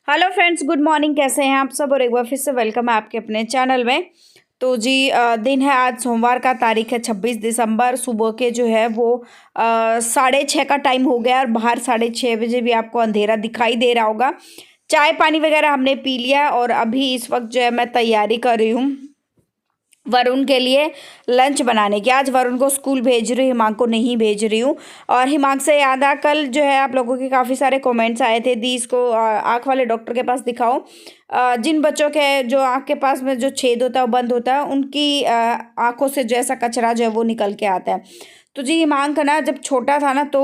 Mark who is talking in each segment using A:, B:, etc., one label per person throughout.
A: Hello friends, good morning. कैसे हैं आप सब? और एक बार फिर से वेलकम है आपके अपने चैनल में। तो जी दिन है आज सोमवार का, तारीख है 26 दिसंबर। सुबह के जो है वो 6:30 का टाइम हो गया और बाहर 6:30 बजे भी आपको अंधेरा दिखाई दे रहा होगा। चाय पानी वगैरह हमने पी लिया और अभी इस वक्त जो है मैं तैयारी कर रही हूँ वरुण के लिए लंच बनाने की। आज वरुण को स्कूल भेज रही हूँ, हिमांक को नहीं भेज रही हूँ। और हिमांक से याद आ, कल जो है आप लोगों के काफ़ी सारे कमेंट्स आए थे, दी इसको आँख वाले डॉक्टर के पास दिखाओ। जिन बच्चों के जो आँख के पास में जो छेद होता है वो बंद होता है, उनकी आँखों से जो ऐसा कचरा जो है वो निकल के आता है। तो जी हिमांक ना जब छोटा था ना, तो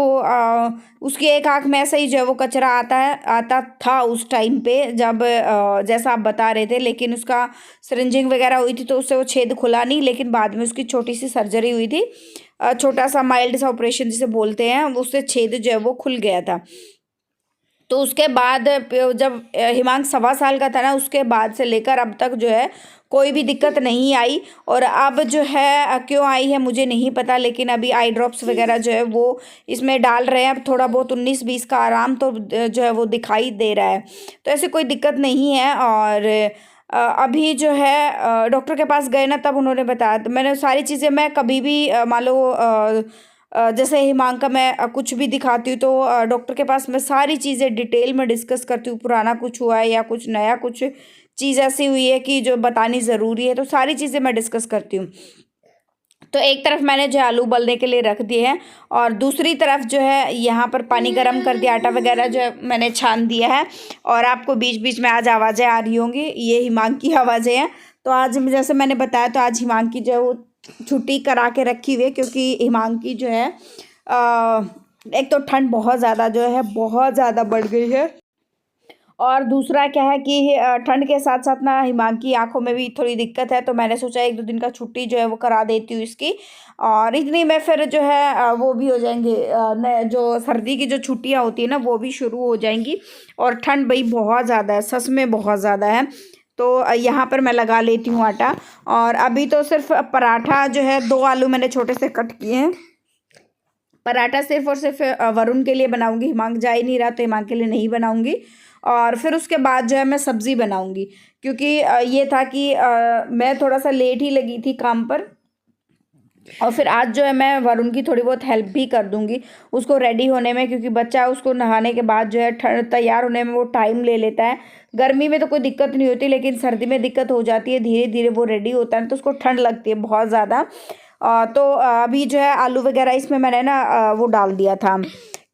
A: उसकी एक आँख में ऐसा ही जो है वो कचरा आता था उस टाइम पे, जब जैसा आप बता रहे थे। लेकिन उसका सिरिंजिंग वगैरह हुई थी तो उससे वो छेद खुला नहीं, लेकिन बाद में उसकी छोटी सी सर्जरी हुई थी। छोटा सा माइल्ड सा ऑपरेशन जिसे बोलते हैं, उससे छेद जो है वो खुल गया था। तो उसके बाद जब हिमांक 1.25 साल का था ना, उसके बाद से लेकर अब तक जो है कोई भी दिक्कत नहीं आई। और अब जो है क्यों आई है मुझे नहीं पता, लेकिन अभी आई ड्रॉप्स वगैरह जो है वो इसमें डाल रहे हैं। अब थोड़ा बहुत 19-20 का आराम तो जो है वो दिखाई दे रहा है। तो ऐसे कोई दिक्कत नहीं है। और अभी जो है डॉक्टर के पास गए ना, तब उन्होंने बताया। तो मैंने सारी चीज़ें, मैं कभी भी मान लो जैसे हिमांक का मैं कुछ भी दिखाती हूँ तो डॉक्टर के पास मैं सारी चीज़ें डिटेल में डिस्कस करती हूँ। पुराना कुछ हुआ है या कुछ नया कुछ चीज़ ऐसी हुई है कि जो बतानी ज़रूरी है, तो सारी चीज़ें मैं डिस्कस करती हूँ। तो एक तरफ मैंने जो है आलू उबलने के लिए रख दिए हैं और दूसरी तरफ जो है यहाँ पर पानी गर्म कर दिया, आटा वगैरह जो है मैंने छान दिया है। और आपको बीच बीच में आज आवाज़ें आ रही होंगी, ये हिमांक की आवाज़ें हैं। तो आज जैसे मैंने बताया, तो आज हिमांक की जो है वो छुट्टी करा के रखी हुई है, क्योंकि हिमांक की जो है एक तो ठंड बहुत ज़्यादा जो है बहुत ज़्यादा बढ़ गई है। और दूसरा क्या है कि ठंड के साथ साथ ना हिमांक की आंखों में भी थोड़ी दिक्कत है। तो मैंने सोचा 1-2 दिन का छुट्टी जो है वो करा देती हूँ इसकी। और इतनी में फिर जो है वो भी हो जाएंगे, जो सर्दी की जो छुट्टियाँ होती है ना वो भी शुरू हो जाएंगी। और ठंड भाई बहुत ज़्यादा है, सच में बहुत ज़्यादा है। तो यहाँ पर मैं लगा लेती हूँ आटा। और अभी तो सिर्फ पराठा जो है, 2 आलू मैंने छोटे से कट किए हैं। पराठा सिर्फ और सिर्फ वरुण के लिए बनाऊंगी, हिमांक जा ही नहीं रहा तो हिमांक के लिए नहीं बनाऊंगी। और फिर उसके बाद जो है मैं सब्ज़ी बनाऊंगी, क्योंकि ये था कि मैं थोड़ा सा लेट ही लगी थी काम पर। और फिर आज जो है मैं वरुण की थोड़ी बहुत हेल्प भी कर दूंगी उसको रेडी होने में, क्योंकि बच्चा उसको नहाने के बाद जो है तैयार होने में वो टाइम ले लेता है। गर्मी में तो कोई दिक्कत नहीं होती, लेकिन सर्दी में दिक्कत हो जाती है। धीरे धीरे वो रेडी होता है तो उसको ठंड लगती है बहुत ज़्यादा। तो अभी जो है आलू वगैरह इसमें मैंने ना वो डाल दिया था,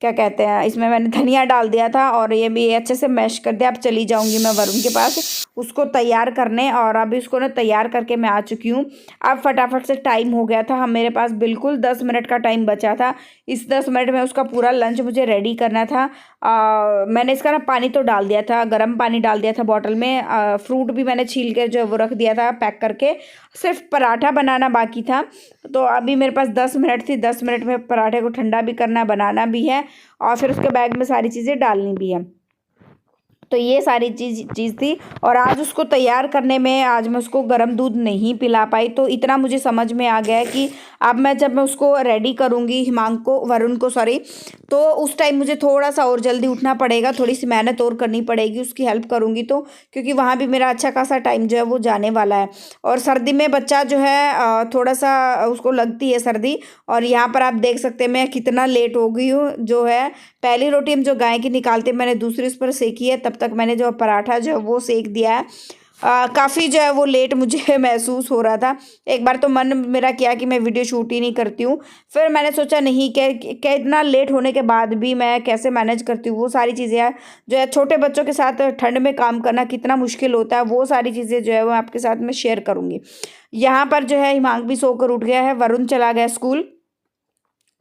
A: क्या कहते हैं, इसमें मैंने धनिया डाल दिया था और ये भी अच्छे से मैश कर दिया। अब चली जाऊंगी मैं वरुण के पास उसको तैयार करने। और अभी उसको ना तैयार करके मैं आ चुकी हूँ। अब फटाफट से टाइम हो गया था, हम मेरे पास बिल्कुल 10 मिनट का टाइम बचा था। इस 10 मिनट में उसका पूरा लंच मुझे रेडी करना था। मैंने इसका ना पानी तो डाल दिया था, गर्म पानी डाल दिया था बॉटल में। फ्रूट भी मैंने छील के जो है वो रख दिया था पैक करके, सिर्फ पराठा बनाना बाकी था। तो अभी मेरे पास 10 मिनट थी, 10 मिनट में पराठे को ठंडा भी करना, बनाना भी है और फिर उसके बैग में सारी चीज़ें डालनी भी है। तो ये सारी चीज़ थी। और आज उसको तैयार करने में आज मैं उसको गर्म दूध नहीं पिला पाई। तो इतना मुझे समझ में आ गया कि अब जब मैं उसको रेडी करूँगी हिमांक को, वरुण को सॉरी, तो उस टाइम मुझे थोड़ा सा और जल्दी उठना पड़ेगा, थोड़ी सी मेहनत और करनी पड़ेगी, उसकी हेल्प करूँगी तो, क्योंकि वहाँ भी मेरा अच्छा खासा टाइम जो है वो जाने वाला है। और सर्दी में बच्चा जो है थोड़ा सा उसको लगती है सर्दी। और यहाँ पर आप देख सकते हैं मैं कितना लेट हो गई हूँ। जो है पहली रोटी हम जो गाय की निकालते मैंने दूसरी उस पर सेकी है, तब तक मैंने जो पराठा जो है वो सेक दिया है। काफ़ी जो है वो लेट मुझे महसूस हो रहा था। एक बार तो मन मेरा किया कि मैं वीडियो शूट ही नहीं करती हूँ, फिर मैंने सोचा नहीं, क्या इतना लेट होने के बाद भी मैं कैसे मैनेज करती हूँ। वो सारी चीज़ें जो है, छोटे बच्चों के साथ ठंड में काम करना कितना मुश्किल होता है, वो सारी चीज़ें जो है वो आपके साथ मैं शेयर करूँगी। यहाँ पर जो है हिमांक भी सोकर उठ गया है, वरुण चला गया स्कूल,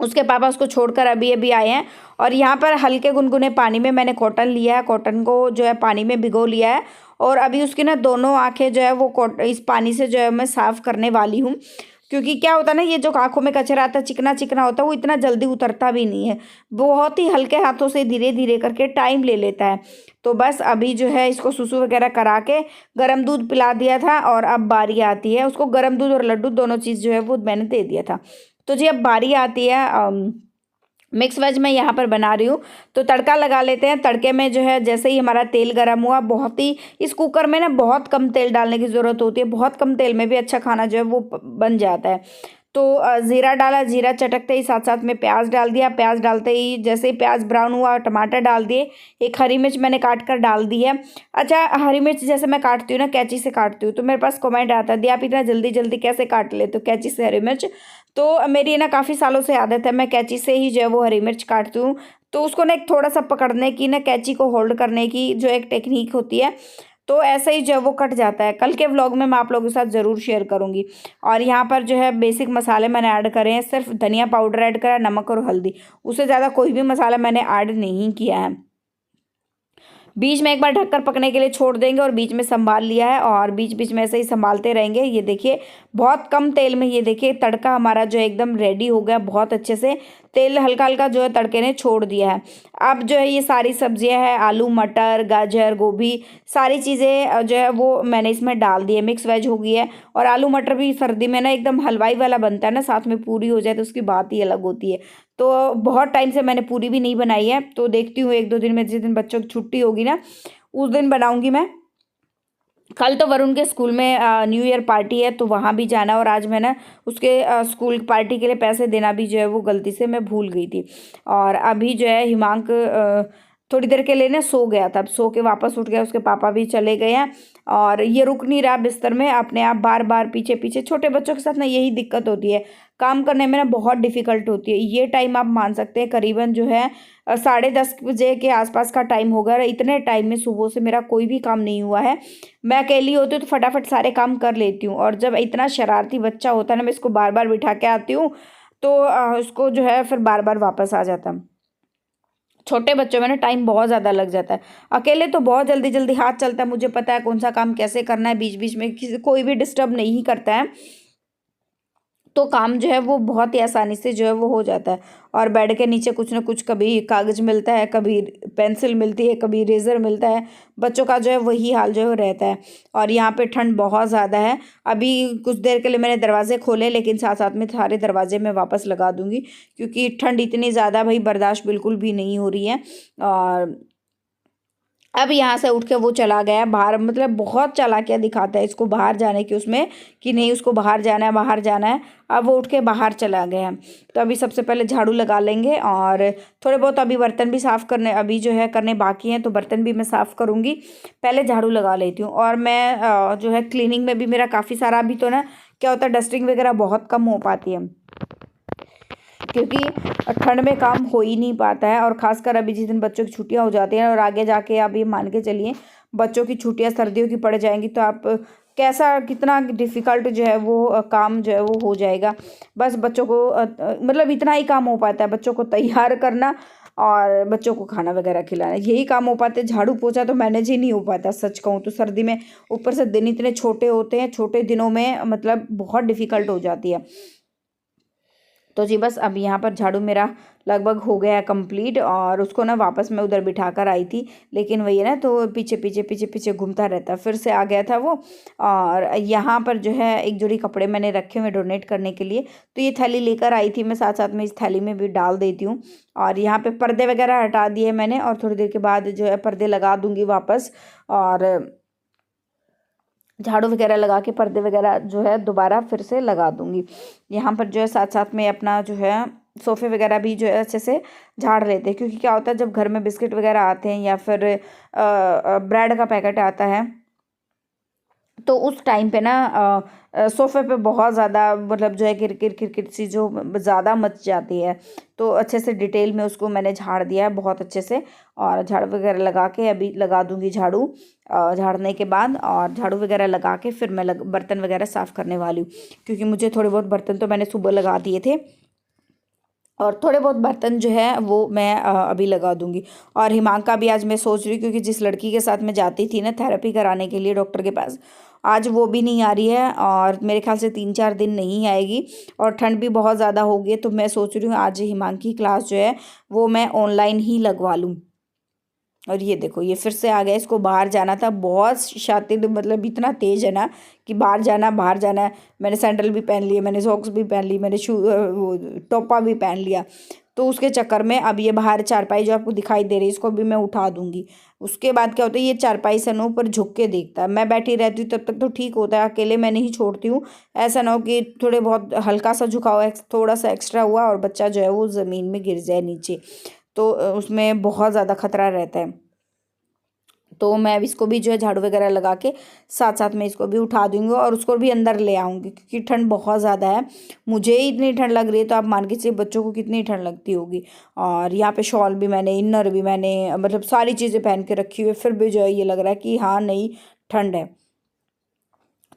A: उसके पापा उसको छोड़कर अभी अभी आए हैं। और यहाँ पर हल्के गुनगुने पानी में मैंने कॉटन लिया है, कॉटन को जो है पानी में भिगो लिया है। और अभी उसकी ना दोनों आंखें जो है वो इस पानी से जो है मैं साफ़ करने वाली हूँ। क्योंकि क्या होता है ना, ये जो आँखों में कचरा आता है, चिकना चिकना होता है, वो इतना जल्दी उतरता भी नहीं है, बहुत ही हल्के हाथों से धीरे धीरे करके टाइम ले लेता है। तो बस अभी जो है इसको सुसु वगैरह करा के गर्म दूध पिला दिया था और अब बारी आती है उसको, गर्म दूध और लड्डू दोनों चीज़ जो है वो मैंने दे दिया था। तो जी अब बारी आती है मिक्स वेज मैं यहाँ पर बना रही हूँ। तो तड़का लगा लेते हैं। तड़के में जो है जैसे ही हमारा तेल गर्म हुआ, बहुत ही इस कुकर में ना बहुत कम तेल डालने की ज़रूरत होती है, बहुत कम तेल में भी अच्छा खाना जो है वो बन जाता है। तो ज़ीरा डाला, ज़ीरा चटकते ही साथ साथ में प्याज डाल दिया। प्याज डालते ही जैसे ही प्याज ब्राउन हुआ, टमाटर डाल दिए। एक हरी मिर्च मैंने काट कर डाल दी है। अच्छा, हरी मिर्च जैसे मैं काटती हूँ ना, कैंची से काटती हूँ, तो मेरे पास कमेंट आता है, दी आप इतना जल्दी जल्दी कैसे काट लेते हो कैंची से हरी मिर्च। तो मेरी ना काफ़ी सालों से आदत है, मैं कैंची से ही जो है वो हरी मिर्च काटती हूँ। तो उसको ना एक थोड़ा सा पकड़ने की ना, कैंची को होल्ड करने की जो एक टेक्निक होती है, तो ऐसे ही जो है वो कट जाता है। कल के व्लॉग में मैं आप लोगों के साथ ज़रूर शेयर करूँगी। और यहाँ पर जो है बेसिक मसाले मैंने ऐड करे हैं, सिर्फ धनिया पाउडर ऐड करा, नमक और हल्दी, उससे ज़्यादा कोई भी मसाला मैंने ऐड नहीं किया है। बीच में एक बार ढककर पकने के लिए छोड़ देंगे और बीच में संभाल लिया है, और बीच बीच में ऐसे ही संभालते रहेंगे। ये देखिए बहुत कम तेल में, ये देखिए तड़का हमारा जो है एकदम रेडी हो गया, बहुत अच्छे से तेल हल्का हल्का जो है तड़के ने छोड़ दिया है। अब जो है ये सारी सब्जियां हैं, आलू मटर गाजर गोभी, सारी चीज़ें जो है वो मैंने इसमें डाल दी है। मिक्स वेज हो गई है। और आलू मटर भी सर्दी में ना एकदम हलवाई वाला बनता है ना, साथ में पूरी हो जाए तो उसकी बात ही अलग होती है। तो बहुत टाइम से मैंने पूरी भी नहीं बनाई है, तो देखती हूँ एक दो दिन में, जिस दिन बच्चों की छुट्टी होगी ना उस दिन बनाऊंगी मैं। कल तो वरुण के स्कूल में न्यू ईयर पार्टी है, तो वहाँ भी जाना, और आज मैं ना उसके स्कूल पार्टी के लिए पैसे देना भी जो है वो गलती से मैं भूल गई थी। और अभी जो है हिमांक थोड़ी देर के लिए ना सो गया था, अब सो के वापस उठ गया, उसके पापा भी चले गए हैं। और ये रुक नहीं रहा बिस्तर में, अपने आप बार बार पीछे पीछे। छोटे बच्चों के साथ ना यही दिक्कत होती है, काम करने में ना बहुत डिफिकल्ट होती है। ये टाइम आप मान सकते हैं करीबन जो है 10:30 बजे के आसपास का टाइम होगा, और इतने टाइम में सुबह से मेरा कोई भी काम नहीं हुआ है। मैं अकेली होती हूँ तो फटाफट सारे काम कर लेती हूँ, और जब इतना शरारती बच्चा होता है ना, मैं इसको बार बार बिठा के आती हूँ, तो उसको जो है फिर बार बार वापस आ जाता। छोटे बच्चों में ना टाइम बहुत ज़्यादा लग जाता है। अकेले तो बहुत जल्दी जल्दी हाथ चलता है, मुझे पता है कौन सा काम कैसे करना है, बीच बीच में किसी कोई भी डिस्टर्ब नहीं करता है, तो काम जो है वो बहुत ही आसानी से जो है वो हो जाता है। और बेड के नीचे कुछ ना कुछ, कभी कागज़ मिलता है, कभी पेंसिल मिलती है, कभी इरेज़र मिलता है। बच्चों का जो है वही हाल जो है वो रहता है। और यहाँ पे ठंड बहुत ज़्यादा है। अभी कुछ देर के लिए मैंने दरवाज़े खोले, लेकिन साथ साथ में सारे दरवाजे मैं वापस लगा दूँगी, क्योंकि ठंड इतनी ज़्यादा भाई बर्दाश्त बिल्कुल भी नहीं हो रही है। और अब यहाँ से उठ के वो चला गया बाहर, मतलब बहुत चालाकियाँ दिखाता है इसको बाहर जाने की, उसमें कि नहीं उसको बाहर जाना है, बाहर जाना है। अब वो उठ के बाहर चला गया। तो अभी सबसे पहले झाड़ू लगा लेंगे, और थोड़े बहुत अभी बर्तन भी साफ़ करने अभी जो है करने बाकी हैं, तो बर्तन भी मैं साफ़ करूँगी। पहले झाड़ू लगा लेती हूँ। और मैं जो है क्लीनिंग में भी मेरा काफ़ी सारा, अभी तो ना क्या होता है, डस्टिंग वगैरह बहुत कम हो पाती है, क्योंकि ठंड में काम हो ही नहीं पाता है। और ख़ासकर अभी जिस दिन बच्चों की छुट्टियां हो जाती हैं, और आगे जाके आप ये मान के चलिए बच्चों की छुट्टियां सर्दियों की पड़ जाएंगी, तो आप कैसा कितना डिफ़िकल्ट जो है वो काम जो है वो हो जाएगा। बस बच्चों को मतलब इतना ही काम हो पाता है, बच्चों को तैयार करना और बच्चों को खाना वगैरह खिलाना, यही काम हो पाते हैं। झाड़ू पोछा तो मैनेज ही नहीं हो पाता, सच कहूँ तो सर्दी में ऊपर से दिन इतने छोटे होते हैं, छोटे दिनों में मतलब बहुत डिफ़िकल्ट हो जाती है। तो जी बस अब यहाँ पर झाड़ू मेरा लगभग हो गया है कंप्लीट, और उसको ना वापस मैं उधर बिठा कर आई थी, लेकिन वही है ना, तो पीछे पीछे पीछे पीछे घूमता रहता, फिर से आ गया था वो। और यहाँ पर जो है एक जोड़ी कपड़े मैंने रखे हुए डोनेट करने के लिए, तो ये थैली लेकर आई थी, मैं साथ साथ में इस थैली में भी डाल देती हूँ। और यहाँ पे पर्दे वगैरह हटा दिए मैंने, और थोड़ी देर के बाद जो है पर्दे लगा दूँगी वापस, और झाड़ू वगैरह लगा के पर्दे वगैरह जो है दोबारा फिर से लगा दूँगी। यहाँ पर जो है साथ साथ में अपना जो है सोफ़े वगैरह भी जो है अच्छे से झाड़ लेते हैं, क्योंकि क्या होता है जब घर में बिस्किट वगैरह आते हैं, या फिर ब्रेड का पैकेट आता है, तो उस टाइम पे ना सोफ़े पे बहुत ज़्यादा मतलब जो है किरकिर किरकिर सी जो ज़्यादा मच जाती है। तो अच्छे से डिटेल में उसको मैंने झाड़ दिया है बहुत अच्छे से, और झाड़ू वगैरह लगा के अभी लगा दूंगी झाड़ू। झाड़ने के बाद और झाड़ू वगैरह लगा के फिर मैं बर्तन वगैरह साफ़ करने वाली हूँ, क्योंकि मुझे थोड़े बहुत बर्तन तो मैंने सुबह लगा दिए थे, और थोड़े बहुत बर्तन जो है वो मैं अभी लगा दूंगी। और हिमांका भी आज मैं सोच रही हूँ, क्योंकि जिस लड़की के साथ मैं जाती थी ना थेरेपी कराने के लिए डॉक्टर के पास, आज वो भी नहीं आ रही है, और मेरे ख्याल से 3-4 दिन नहीं आएगी, और ठंड भी बहुत ज़्यादा हो गई है। तो मैं सोच रही हूँ आज हिमांकी की क्लास जो है वो मैं ऑनलाइन ही लगवा लूँ। और ये देखो ये फिर से आ गया, इसको बाहर जाना था, बहुत शातिर, मतलब इतना तेज़ है ना कि बाहर जाना बाहर जाना है। मैंने सैंडल भी पहन लिए, मैंने सॉक्स भी पहन ली, मैंने शू वो टोपा भी पहन लिया। तो उसके चक्कर में अब ये बाहर चारपाई जो आपको दिखाई दे रही है इसको भी मैं उठा दूंगी। उसके बाद क्या होता है, ये चारपाई से ना ऊपर झुक के देखता है। मैं बैठी रहती हूँ तब तक तो ठीक होता है, अकेले मैं नहीं छोड़ती हूँ। ऐसा ना हो कि थोड़े बहुत हल्का सा झुकाव थोड़ा सा एक्स्ट्रा हुआ और बच्चा जो है वो ज़मीन में गिर जाए नीचे, तो उसमें बहुत ज़्यादा खतरा रहता है। तो मैं अब इसको भी जो है झाड़ू वगैरह लगा के साथ साथ में इसको भी उठा दूंगी और उसको भी अंदर ले आऊँगी, क्योंकि ठंड बहुत ज़्यादा है। मुझे ही इतनी ठंड लग रही है तो आप मान के चलिए बच्चों को कितनी ठंड लगती होगी। और यहाँ पे शॉल भी मैंने, इनर भी मैंने, मतलब सारी चीज़ें पहन के रखी हुई है, फिर भी जो है ये लग रहा है कि हाँ नहीं ठंड है।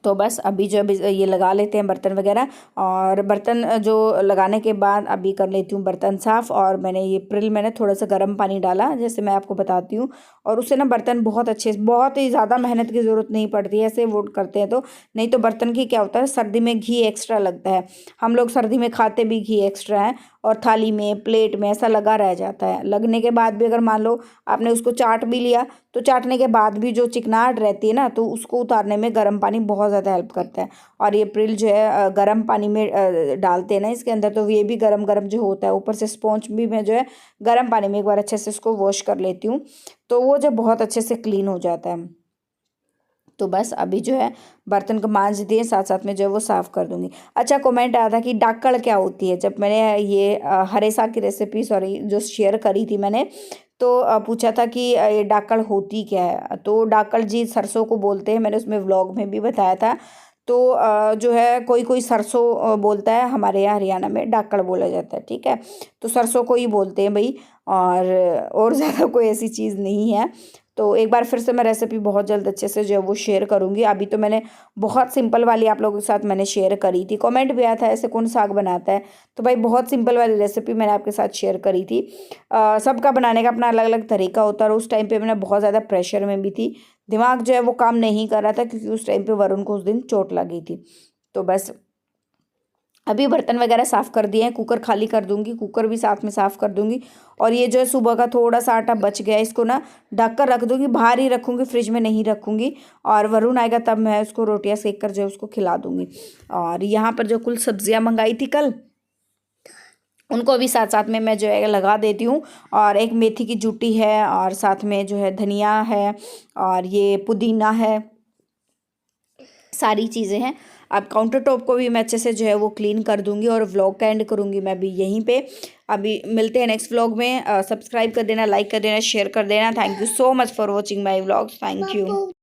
A: तो बस अभी जो ये लगा लेते हैं बर्तन वगैरह, और बर्तन जो लगाने के बाद अभी कर लेती हूँ बर्तन साफ़। और मैंने ये प्रिल मैंने थोड़ा सा गर्म पानी डाला, जैसे मैं आपको बताती हूँ, और उससे ना बर्तन बहुत अच्छे, बहुत ही ज़्यादा मेहनत की ज़रूरत नहीं पड़ती है ऐसे वो करते हैं तो। नहीं तो बर्तन की क्या होता है, सर्दी में घी एक्स्ट्रा लगता है, हम लोग सर्दी में खाते भी घी एक्स्ट्रा है, और थाली में प्लेट में ऐसा लगा रह जाता है। लगने के बाद भी अगर मान लो आपने उसको चाट भी लिया, तो चाटने के बाद भी जो चिकनाहट रहती है ना, तो उसको उतारने में गर्म पानी बहुत ज़्यादा हेल्प करता है। और ये प्रिल जो है गर्म पानी में डालते हैं ना इसके अंदर, तो ये भी गरम गरम जो होता है, ऊपर से स्पॉन्ज भी मैं जो है गर्म पानी में एक बार अच्छे से इसको वॉश कर लेती हूँ, तो वो जो बहुत अच्छे से क्लीन हो जाता है। तो बस अभी जो है बर्तन को मांज दिए, साथ साथ में जो है वो साफ़ कर दूंगी। अच्छा, कमेंट आया था कि डाकड़ क्या होती है, जब मैंने ये हरे साग की रेसिपी जो शेयर करी थी मैंने, तो पूछा था कि ये डाकड़ होती क्या है। तो डाकड़ जी सरसों को बोलते हैं, मैंने उसमें व्लॉग में भी बताया था। तो जो है कोई कोई सरसों बोलता है, हमारे यहाँ हरियाणा में डाकड़ बोला जाता है, ठीक है। तो सरसों को ही बोलते हैं भाई, और ज़्यादा कोई ऐसी चीज़ नहीं है। तो एक बार फिर से मैं रेसिपी बहुत जल्द अच्छे से जो है वो शेयर करूँगी। अभी तो मैंने बहुत सिंपल वाली आप लोगों के साथ मैंने शेयर करी थी, कमेंट भी आया था ऐसे कौन साग बनाता है, तो भाई बहुत सिंपल वाली रेसिपी मैंने आपके साथ शेयर करी थी। सबका बनाने का अपना अलग अलग तरीका होता है, और उस टाइम पे मैंने बहुत ज़्यादा प्रेशर में भी थी, दिमाग जो है वो काम नहीं कर रहा था, क्योंकि उस टाइम पे वरुण को उस दिन चोट लगी थी। तो बस अभी बर्तन वगैरह साफ़ कर दिए हैं, कुकर खाली कर दूंगी, कुकर भी साथ में साफ़ कर दूंगी। और ये जो है सुबह का थोड़ा सा आटा बच गया है, इसको ना ढक कर रख दूंगी, बाहर ही रखूंगी, फ्रिज में नहीं रखूंगी। और वरुण आएगा तब मैं उसको रोटियां सेक कर जो है उसको खिला दूंगी। और यहाँ पर जो कुल सब्जियां मंगाई थी कल, उनको भी साथ साथ में मैं जो है लगा देती हूँ। और एक मेथी की जूटी है, और साथ में जो है धनिया है, और ये पुदीना है, सारी चीज़ें हैं। अब काउंटर टॉप को भी मैं अच्छे से जो है वो क्लीन कर दूंगी, और व्लॉग का एंड करूंगी मैं भी यहीं पे। अभी मिलते हैं नेक्स्ट व्लॉग में। सब्सक्राइब कर देना, लाइक कर देना, शेयर कर देना। Thank you so much for watching my vlogs. Thank you.